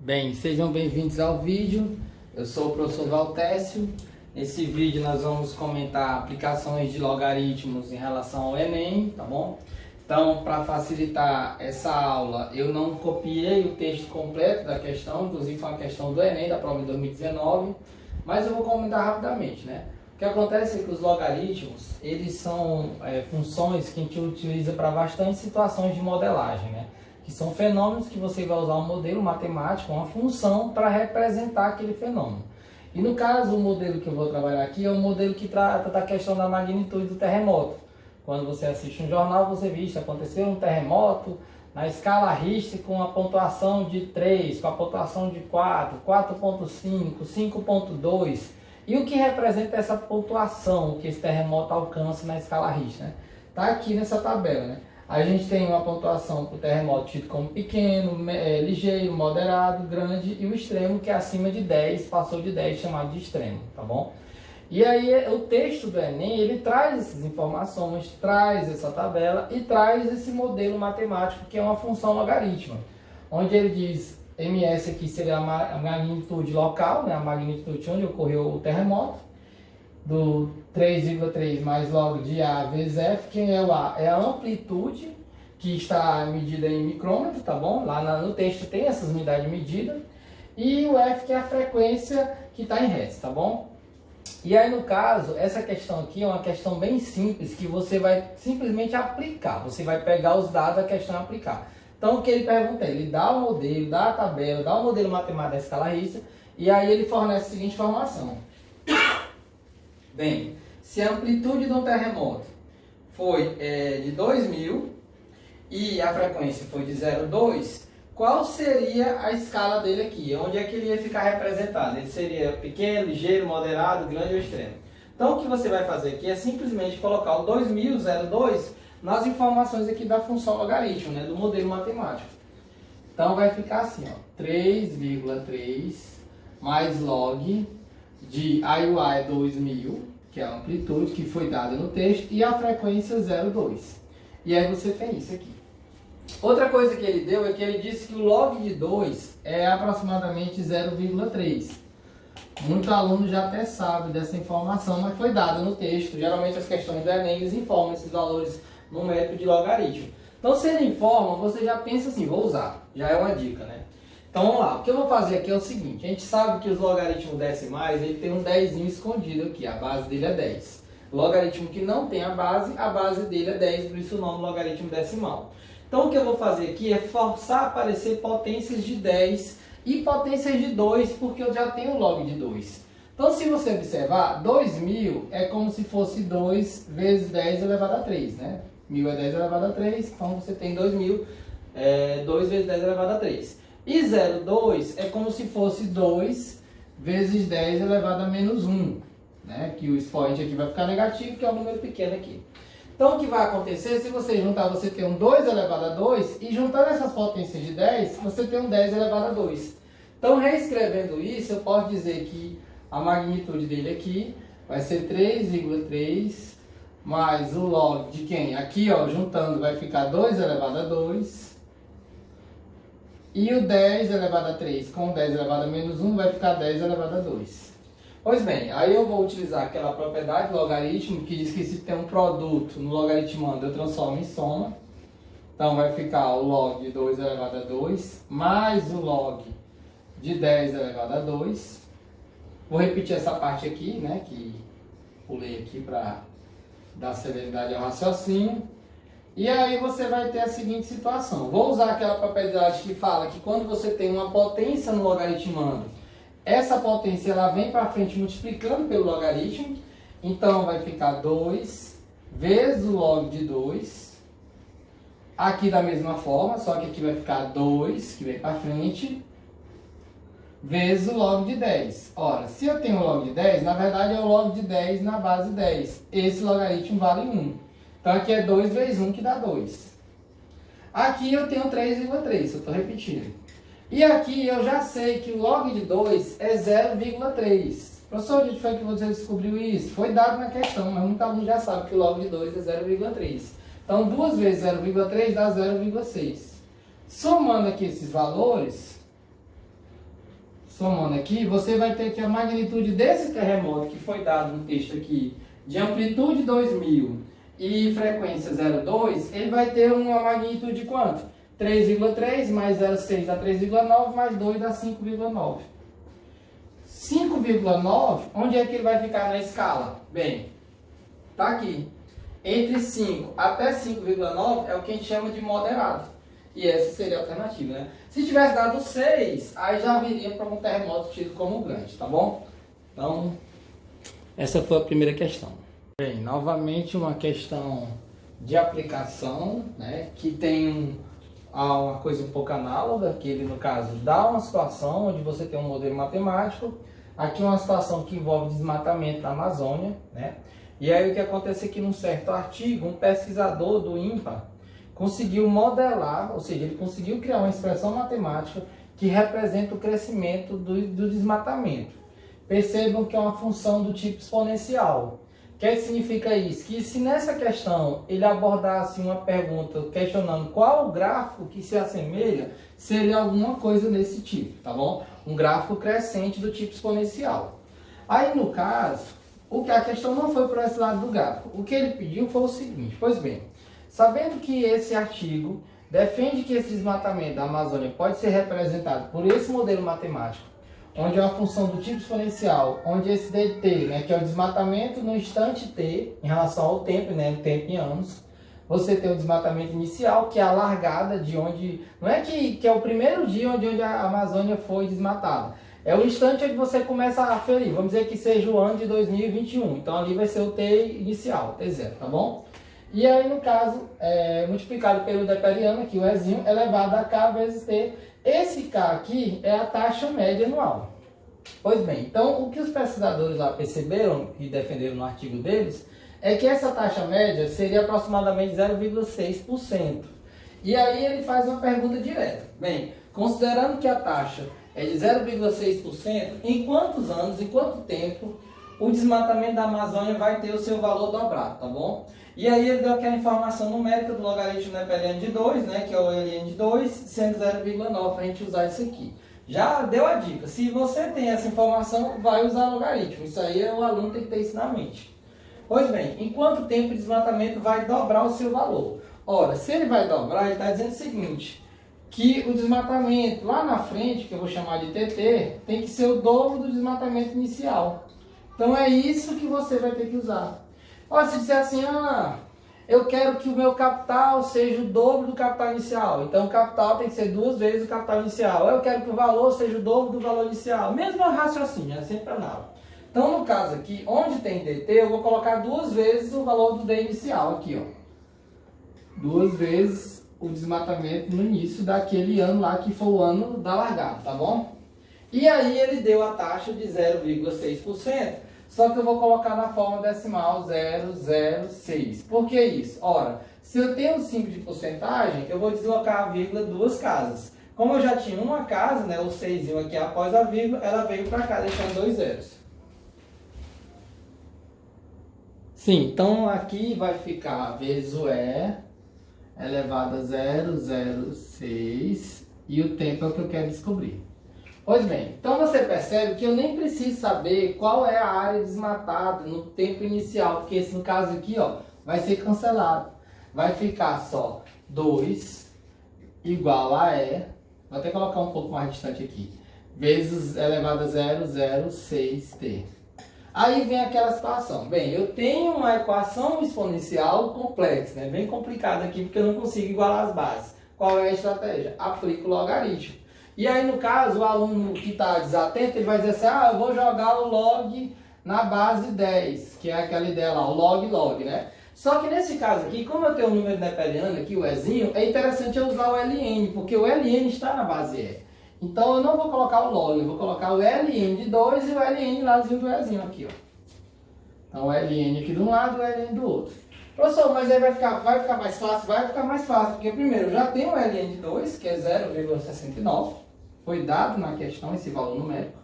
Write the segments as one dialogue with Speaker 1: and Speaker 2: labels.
Speaker 1: Bem, sejam bem-vindos ao vídeo. Eu sou o professor Valtécio. Nesse vídeo nós vamos comentar aplicações de logaritmos em relação ao Enem, tá bom? Então, para facilitar essa aula, eu não copiei o texto completo da questão, inclusive foi uma questão do Enem, da prova de 2019, mas eu vou comentar rapidamente, né? O que acontece é que os logaritmos, eles são funções que a gente utiliza para bastante situações de modelagem, né? Que são fenômenos que você vai usar um modelo matemático, uma função, para representar aquele fenômeno. E no caso, o modelo que eu vou trabalhar aqui é um modelo que trata da questão da magnitude do terremoto. Quando você assiste um jornal, você vê que aconteceu um terremoto na escala Richter com a pontuação de 3, com a pontuação de 4, 4.5, 5.2. E o que representa essa pontuação que esse terremoto alcança na escala Richter, né? Tá aqui nessa tabela, né? A gente tem uma pontuação para o terremoto tido como pequeno, ligeiro, moderado, grande e o extremo que é acima de 10, passou de 10, chamado de extremo, tá bom? E aí o texto do Enem, ele traz essas informações, traz essa tabela e traz esse modelo matemático que é uma função logarítmica, onde ele diz, ms aqui seria a magnitude local, né, a magnitude onde ocorreu o terremoto, do 3,3 mais log de A vezes F. Quem é o A? É a amplitude, que está medida em micrômetro, tá bom? Lá no texto tem essas unidades de medida. E o F, que é a frequência que está em Hertz, tá bom? E aí, no caso, essa questão aqui é uma questão bem simples, que você vai simplesmente aplicar. Você vai pegar os dados da questão e aplicar. Então, o que ele pergunta é, ele dá o modelo, dá a tabela, dá o modelo matemático da escala Richter, e aí ele fornece a seguinte informação. Bem, se a amplitude de um terremoto foi de 2000 e a frequência foi de 0,2, qual seria a escala dele aqui? Onde é que ele ia ficar representado? Ele seria pequeno, ligeiro, moderado, grande ou extremo? Então, o que você vai fazer aqui é simplesmente colocar o 2000, 0,2 nas informações aqui da função logaritmo, né, do modelo matemático. Então, vai ficar assim, ó, 3,3 mais log de A e o A é 2000, que é a amplitude que foi dada no texto, e a frequência 0,2. E aí você tem isso aqui. Outra coisa que ele deu é que ele disse que o log de 2 é aproximadamente 0,3. Muito aluno já até sabe dessa informação, mas foi dada no texto. Geralmente as questões do Enem eles informam esses valores numéricos de logaritmo. Então se ele informa, você já pensa assim, vou usar. Já é uma dica, né? Então vamos lá, o que eu vou fazer aqui é o seguinte, a gente sabe que os logaritmos decimais, ele tem um 10 escondido aqui, a base dele é 10. O logaritmo que não tem a base dele é 10, por isso o nome logaritmo decimal. Então o que eu vou fazer aqui é forçar a aparecer potências de 10 e potências de 2, porque eu já tenho log de 2. Então se você observar, 2000 é como se fosse 2 vezes 10 elevado a 3, né? 1000 é 10 elevado a 3, então você tem 2000, 2 vezes 10 elevado a 3. E 0,2 é como se fosse 2 vezes 10 elevado a menos 1, né? Que o expoente aqui vai ficar negativo, que é um número pequeno aqui. Então, o que vai acontecer, se você juntar, você tem um 2 elevado a 2, e juntando essas potências de 10, você tem um 10 elevado a 2. Então, reescrevendo isso, eu posso dizer que a magnitude dele aqui vai ser 3,3 mais o log de quem? Aqui, ó, juntando, vai ficar 2 elevado a 2. E o 10 elevado a 3 com 10 elevado a menos 1 vai ficar 10 elevado a 2. Pois bem, aí eu vou utilizar aquela propriedade do logaritmo que diz que se tem um produto no logaritmando eu transformo em soma. Então vai ficar o log de 2 elevado a 2 mais o log de 10 elevado a 2. Vou repetir essa parte aqui, né, que pulei aqui para dar celeridade ao raciocínio. E aí você vai ter a seguinte situação. Vou usar aquela propriedade que fala que quando você tem uma potência no logaritmando, essa potência ela vem para frente multiplicando pelo logaritmo. Então vai ficar 2 vezes o log de 2. Aqui da mesma forma, só que aqui vai ficar 2, que vem para frente, vezes o log de 10. Ora, se eu tenho o log de 10, na verdade é o log de 10 na base 10. Esse logaritmo vale 1. Então aqui é 2 vezes 1 que dá 2. Aqui eu tenho 3,3, eu estou repetindo. E aqui eu já sei que o log de 2 é 0,3. Professor, onde foi que você descobriu isso? Foi dado na questão, mas muita aluno já sabe que o log de 2 é 0,3. Então, 2 vezes 0,3 dá 0,6. Somando aqui esses valores, somando aqui, você vai ter que a magnitude desse terremoto que foi dado no texto aqui, de amplitude 2000 e frequência 0,2, ele vai ter uma magnitude de quanto? 3,3 mais 0,6 dá 3,9, mais 2 dá 5,9. 5,9, onde é que ele vai ficar na escala? Bem, tá aqui. Entre 5 até 5,9 é o que a gente chama de moderado. E essa seria a alternativa, né? Se tivesse dado 6, aí já viria para um terremoto tido como grande, tá bom? Então, essa foi a primeira questão. Bem, novamente uma questão de aplicação, né? Que tem uma coisa um pouco análoga, que ele, no caso, dá uma situação onde você tem um modelo matemático. Aqui uma situação que envolve desmatamento da Amazônia, né? E aí o que acontece é que num certo artigo, um pesquisador do INPA conseguiu modelar, ou seja, ele conseguiu criar uma expressão matemática que representa o crescimento do desmatamento. Percebam que é uma função do tipo exponencial. O que significa isso? Que se nessa questão ele abordasse uma pergunta questionando qual o gráfico que se assemelha, seria alguma coisa desse tipo, tá bom? Um gráfico crescente do tipo exponencial. Aí no caso, a questão não foi por esse lado do gráfico. O que ele pediu foi o seguinte: pois bem, sabendo que esse artigo defende que esse desmatamento da Amazônia pode ser representado por esse modelo matemático, onde é uma função do tipo exponencial, onde esse dt, né, que é o desmatamento no instante t, em relação ao tempo, né, o tempo em anos, você tem o desmatamento inicial, que é a largada de onde... Não é que é o primeiro dia onde a Amazônia foi desmatada. É o instante onde você começa a ferir. Vamos dizer que seja o ano de 2021. Então ali vai ser o t inicial, t0, tá bom? E aí, no caso, multiplicado pelo deperiano, aqui o Ezinho, elevado a k vezes t. Esse k aqui é a taxa média anual. Pois bem, então o que os pesquisadores lá perceberam e defenderam no artigo deles é que essa taxa média seria aproximadamente 0,6%. E aí ele faz uma pergunta direta. Bem, considerando que a taxa é de 0,6%, em quantos anos, em quanto tempo o desmatamento da Amazônia vai ter o seu valor dobrado, tá bom? E aí ele deu aquela informação numérica do logaritmo neperiano de 2, né, que é o ln de 2, sendo 0,9 para a gente usar isso aqui. Já deu a dica, se você tem essa informação, vai usar logaritmo. Isso aí o aluno tem que ter isso na mente. Pois bem, em quanto tempo o desmatamento vai dobrar o seu valor? Ora, se ele vai dobrar, ele está dizendo o seguinte, que o desmatamento lá na frente, que eu vou chamar de TT, tem que ser o dobro do desmatamento inicial. Então é isso que você vai ter que usar. Olha, se disser assim, eu quero que o meu capital seja o dobro do capital inicial. Então o capital tem que ser 2 vezes o capital inicial. Eu quero que o valor seja o dobro do valor inicial. Mesmo raciocínio, é sempre análogo. Então no caso aqui, onde tem DT, eu vou colocar 2 vezes o valor do D inicial aqui, ó. 2 vezes o desmatamento no início daquele ano lá que foi o ano da largada, tá bom? E aí ele deu a taxa de 0,6%. Só que eu vou colocar na forma decimal 0,06. Por que isso? Ora, se eu tenho 5 de porcentagem, eu vou deslocar a vírgula 2 casas. Como eu já tinha uma casa, né, o 6 aqui após a vírgula, ela veio para cá, deixando 2 zeros. Sim, então aqui vai ficar vezes o E elevado a 0,06 e o tempo é o que eu quero descobrir. Pois bem, então você percebe que eu nem preciso saber qual é a área desmatada no tempo inicial, porque esse no caso aqui, ó, vai ser cancelado. Vai ficar só 2 igual a E, vou até colocar um pouco mais distante aqui, vezes elevado a 0,06t. Aí vem aquela situação, bem, eu tenho uma equação exponencial complexa, né, bem complicada aqui, porque eu não consigo igualar as bases. Qual é a estratégia? Aplico o logaritmo. E aí, no caso, o aluno que está desatento, ele vai dizer assim, eu vou jogar o log na base 10, que é aquela ideia lá, o log, né? Só que nesse caso aqui, como eu tenho o número neperiano aqui, o Ezinho, é interessante eu usar o ln, porque o ln está na base E. Então, eu não vou colocar o log, eu vou colocar o ln de 2 e o ln lázinho do Ezinho aqui, ó. Então, o ln aqui de um lado e o ln do outro. Professor, mas aí vai ficar mais fácil? Vai ficar mais fácil, porque primeiro, eu já tenho o ln de 2, que é 0,69. Foi dado na questão esse valor numérico.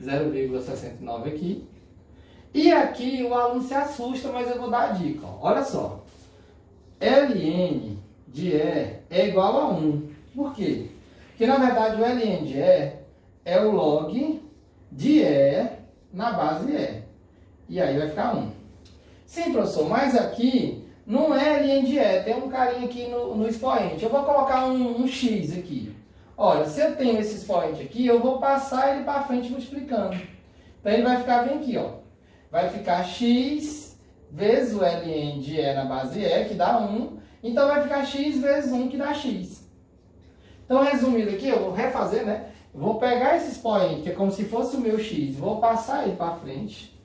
Speaker 1: 0,69 aqui. E aqui o aluno se assusta, mas eu vou dar a dica. Ó. Olha só. ln de E é igual a 1. Por quê? Porque na verdade o ln de E é o log de E na base E. E aí vai ficar 1. Sim, professor, mas aqui não é ln de E. Tem um carinha aqui no expoente. Eu vou colocar um x aqui. Olha, se eu tenho esse expoente aqui, eu vou passar ele para frente multiplicando. Então ele vai ficar bem aqui, ó. Vai ficar x vezes o ln de E na base E, que dá 1. Então vai ficar x vezes 1, que dá x. Então, resumindo aqui, eu vou refazer, né? Eu vou pegar esse expoente, que é como se fosse o meu x, vou passar ele para frente.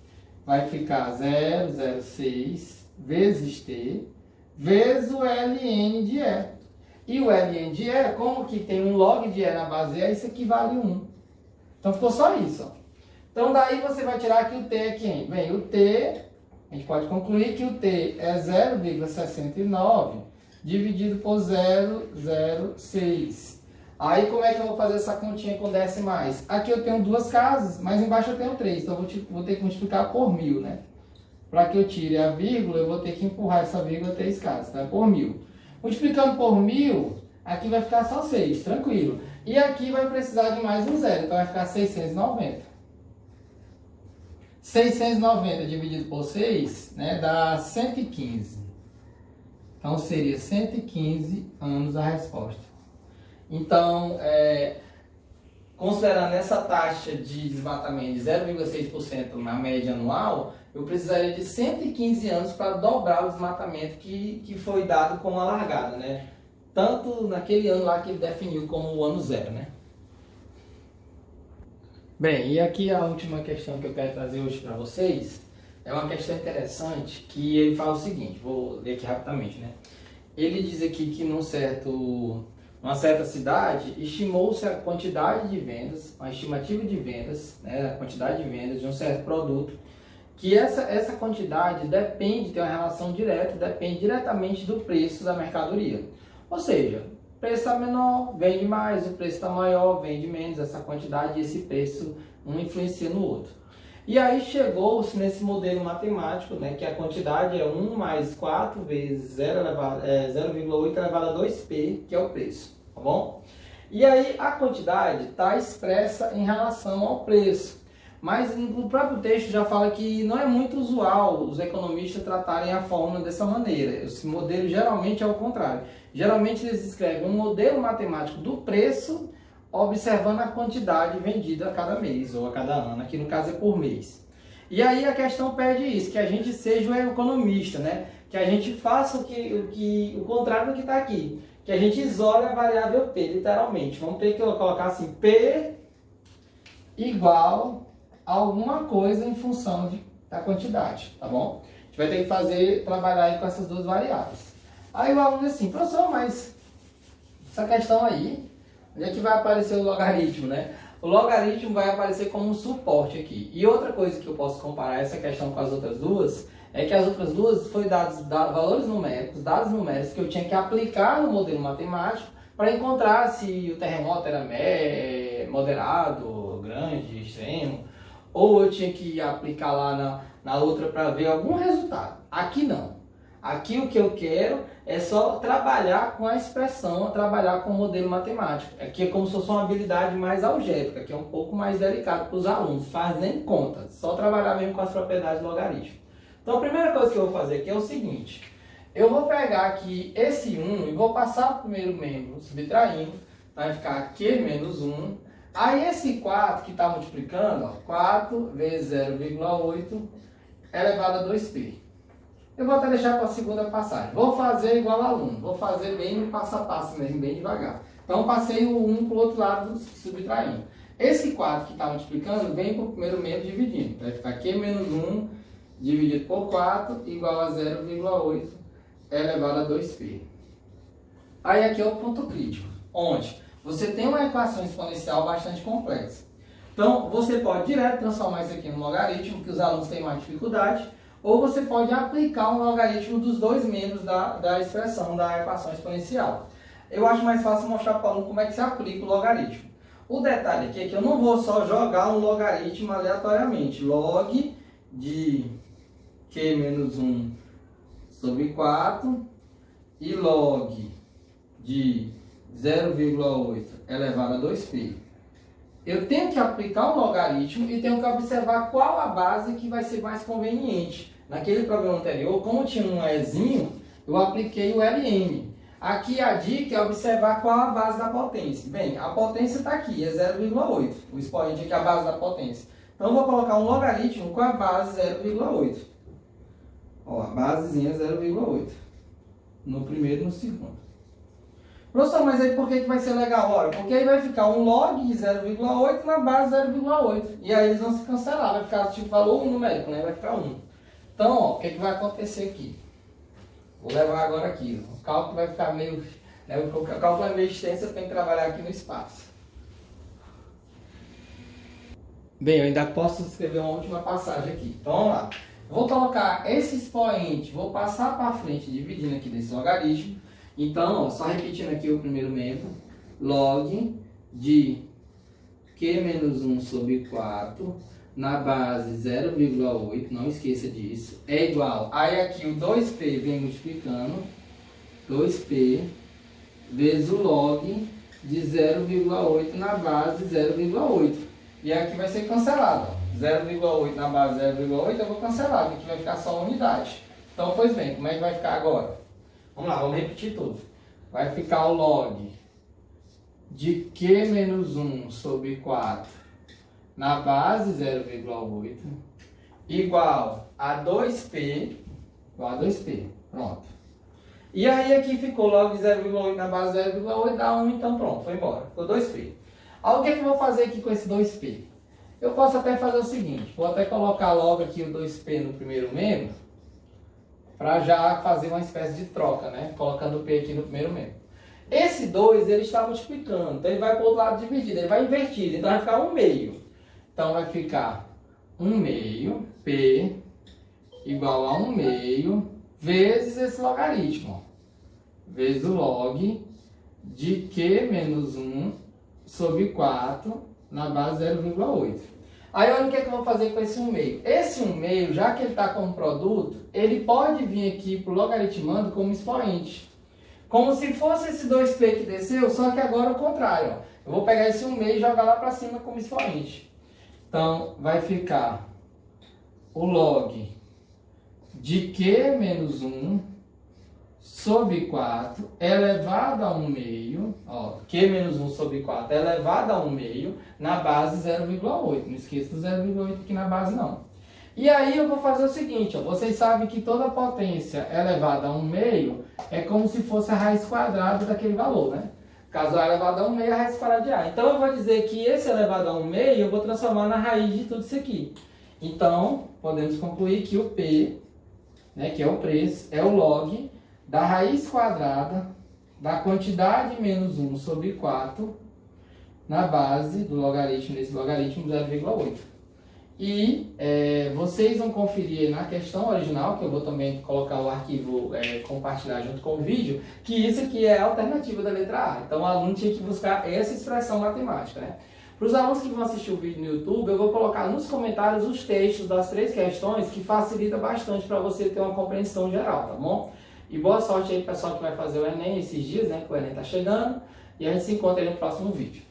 Speaker 1: Vai ficar 0,06 vezes t, vezes o ln de E. E o ln de E, como que tem um log de E na base E, isso equivale a 1. Então, ficou só isso, ó. Então, daí você vai tirar que o t é quem? Bem, o t, a gente pode concluir que o t é 0,69 dividido por 0,06. Aí, como é que eu vou fazer essa continha com decimais? Aqui eu tenho duas casas, mas embaixo eu tenho 3. Então, vou ter que multiplicar por 1000, né? Para que eu tire a vírgula, eu vou ter que empurrar essa vírgula 3 casas, tá? Por 1000. Multiplicando por 1000, aqui vai ficar só 6, tranquilo. E aqui vai precisar de mais um zero, então vai ficar 690. 690 dividido por 6, né, dá 115. Então, seria 115 anos a resposta. Então, considerando essa taxa de desmatamento de 0,6% na média anual, eu precisaria de 115 anos para dobrar o desmatamento que foi dado como a largada, né? Tanto naquele ano lá que ele definiu como o ano zero, né? Bem, e aqui a última questão que eu quero trazer hoje para vocês é uma questão interessante que ele fala o seguinte, vou ler aqui rapidamente, né? Ele diz aqui que numa certa cidade, estimou-se a quantidade de vendas, uma estimativa de vendas, né, a quantidade de vendas de um certo produto, que essa quantidade depende, tem uma relação direta, depende diretamente do preço da mercadoria. Ou seja, o preço está menor, vende mais, o preço está maior, vende menos, essa quantidade e esse preço um influencia no outro. E aí chegou-se nesse modelo matemático, né, que a quantidade é 1 mais 4 vezes 0,8 elevado a 2p, que é o preço, tá bom? E aí a quantidade está expressa em relação ao preço. Mas no próprio texto já fala que não é muito usual os economistas tratarem a fórmula dessa maneira. Esse modelo geralmente é o contrário. Geralmente eles escrevem um modelo matemático do preço observando a quantidade vendida a cada mês ou a cada ano. Aqui no caso é por mês. E aí a questão pede isso, que a gente seja um economista, né? Que a gente faça o contrário do que está aqui. Que a gente isole a variável P, literalmente. Vamos ter que colocar assim, P igual alguma coisa em função da quantidade, tá bom? A gente vai ter que trabalhar aí com essas duas variáveis. Aí o aluno diz assim, professor, mas essa questão aí, onde é que vai aparecer o logaritmo, né? O logaritmo vai aparecer como um suporte aqui. E outra coisa que eu posso comparar essa questão com as outras duas, é que as outras duas foi dados valores numéricos, dados numéricos que eu tinha que aplicar no modelo matemático para encontrar se o terremoto era moderado, grande, extremo, ou eu tinha que aplicar lá na outra para ver algum resultado. Aqui não. Aqui o que eu quero é só trabalhar com a expressão, trabalhar com o modelo matemático. Aqui é como se fosse uma habilidade mais algébrica, que é um pouco mais delicado para os alunos. Faz nem conta, só trabalhar mesmo com as propriedades do logaritmo. Então a primeira coisa que eu vou fazer aqui é o seguinte. Eu vou pegar aqui esse 1 e vou passar o primeiro membro subtraindo. Vai ficar aqui menos 1. Aí esse 4 que está multiplicando, ó, 4 vezes 0,8 elevado a 2p. Eu vou até deixar para a segunda passagem. Vou fazer igual aluno, vou fazer bem no passo a passo mesmo, bem devagar. Então passei o 1 para o outro lado subtraindo. Esse 4 que está multiplicando vem para o primeiro membro dividindo. Vai ficar aqui menos 1 dividido por 4 igual a 0,8 elevado a 2p. Aí aqui é o ponto crítico, onde você tem uma equação exponencial bastante complexa. Então, você pode direto transformar isso aqui no logaritmo, que os alunos têm mais dificuldade, ou você pode aplicar um logaritmo dos dois membros da expressão da equação exponencial. Eu acho mais fácil mostrar para o aluno como é que se aplica o logaritmo. O detalhe aqui é que eu não vou só jogar um logaritmo aleatoriamente. Log de Q menos 1 sobre 4 e log de 0,8 elevado a 2p. Eu tenho que aplicar um logaritmo e tenho que observar qual a base que vai ser mais conveniente. Naquele problema anterior, como tinha um Ezinho, eu apliquei o Ln. Aqui a dica é observar qual a base da potência. Bem, a potência está aqui, é 0,8. O expoente aqui é a base da potência. Então eu vou colocar um logaritmo com a base 0,8. Ó, a basezinha é 0,8. No primeiro e no segundo. Professor, mas aí por que vai ser legal? Ora, porque aí vai ficar um log de 0,8 na base 0,8. E aí eles vão se cancelar, vai ficar tipo valor numérico, né? Vai ficar 1. Então, ó, o que vai acontecer aqui? Vou levar agora aqui. O cálculo vai ficar meio... Né, o cálculo é meio extenso, eu tenho que trabalhar aqui no espaço. Bem, eu ainda posso escrever uma última passagem aqui. Então, vamos lá. Vou colocar esse expoente, vou passar para frente, dividindo aqui desse logaritmo. Então, ó, só repetindo aqui o primeiro membro. Log de Q menos 1 sobre 4 na base 0,8, não esqueça disso, é igual. Aí aqui o 2p vem multiplicando, 2p vezes o log de 0,8 na base 0,8. E aqui vai ser cancelado. 0,8 na base 0,8 eu vou cancelar, porque aqui vai ficar só a unidade. Então, pois bem, como é que vai ficar agora? Vamos lá, vamos repetir tudo. Vai ficar o log de Q menos 1 sobre 4 na base 0,8 igual a 2p, pronto. E aí aqui ficou log de 0,8 na base 0,8 dá 1, então pronto, foi embora, ficou 2p. Aí o que eu vou fazer aqui com esse 2p? Eu posso até fazer o seguinte, vou até colocar logo aqui o 2p no primeiro membro, para já fazer uma espécie de troca, né? Colocando o p aqui no primeiro membro. Esse 2, ele está multiplicando, então ele vai para o outro lado dividido, ele vai invertido, então vai ficar 1 meio. Então vai ficar 1 meio, p igual a 1 meio, vezes esse logaritmo, vezes o log de Q menos 1 sobre 4 na base 0,8. Aí olha o que eu vou fazer com esse 1 meio. Esse 1 meio, já que ele está como produto, ele pode vir aqui para o logaritmando como expoente. Como se fosse esse 2p que desceu, só que agora o contrário. Ó. Eu vou pegar esse 1 meio e jogar lá para cima como expoente. Então, vai ficar o log de Q menos 1 sobre 4 elevado a 1 meio, ó, Q menos 1 sobre 4 elevado a 1 meio na base 0,8. Não esqueça do 0,8 aqui na base não. E aí eu vou fazer o seguinte, ó, vocês sabem que toda potência elevada a 1 meio é como se fosse a raiz quadrada daquele valor, né? Caso A elevado a 1 meio, a raiz quadrada de A. Então eu vou dizer que esse elevado a 1 meio eu vou transformar na raiz de tudo isso aqui. Então, podemos concluir que o P, né, que é o preço, é o log da raiz quadrada da quantidade menos 1 sobre 4 na base do logaritmo, desse logaritmo 0,8. E vocês vão conferir na questão original, que eu vou também colocar o arquivo, compartilhar junto com o vídeo, que isso aqui é a alternativa da letra A. Então o aluno tinha que buscar essa expressão matemática, né? Para os alunos que vão assistir o vídeo no YouTube, eu vou colocar nos comentários os textos das 3 questões, que facilita bastante para você ter uma compreensão geral, tá bom? E boa sorte aí, pessoal, que vai fazer o Enem esses dias, né? Que o Enem tá chegando. E a gente se encontra aí no próximo vídeo.